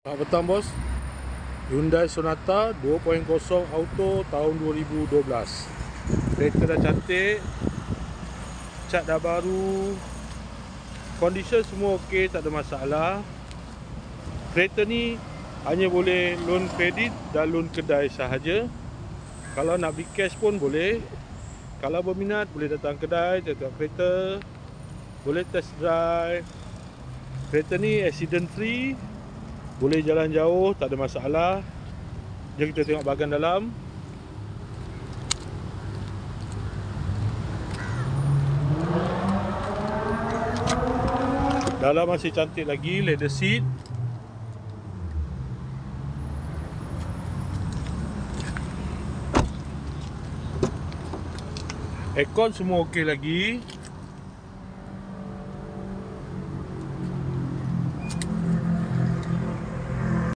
Selamat petang bos. Hyundai Sonata 2.0 auto tahun 2012. Kereta dah cantik, cat dah baru, condition semua okey, tak ada masalah. Kereta ni hanya boleh loan kredit dan loan kedai sahaja. Kalau nak beli cash pun boleh. Kalau berminat boleh datang kedai, tengok kereta, boleh test drive. Kereta ni accident free, boleh jalan jauh, tak ada masalah. Jom kita tengok bahagian dalam. Dalam masih cantik lagi, leather seat. Aircon semua okey lagi.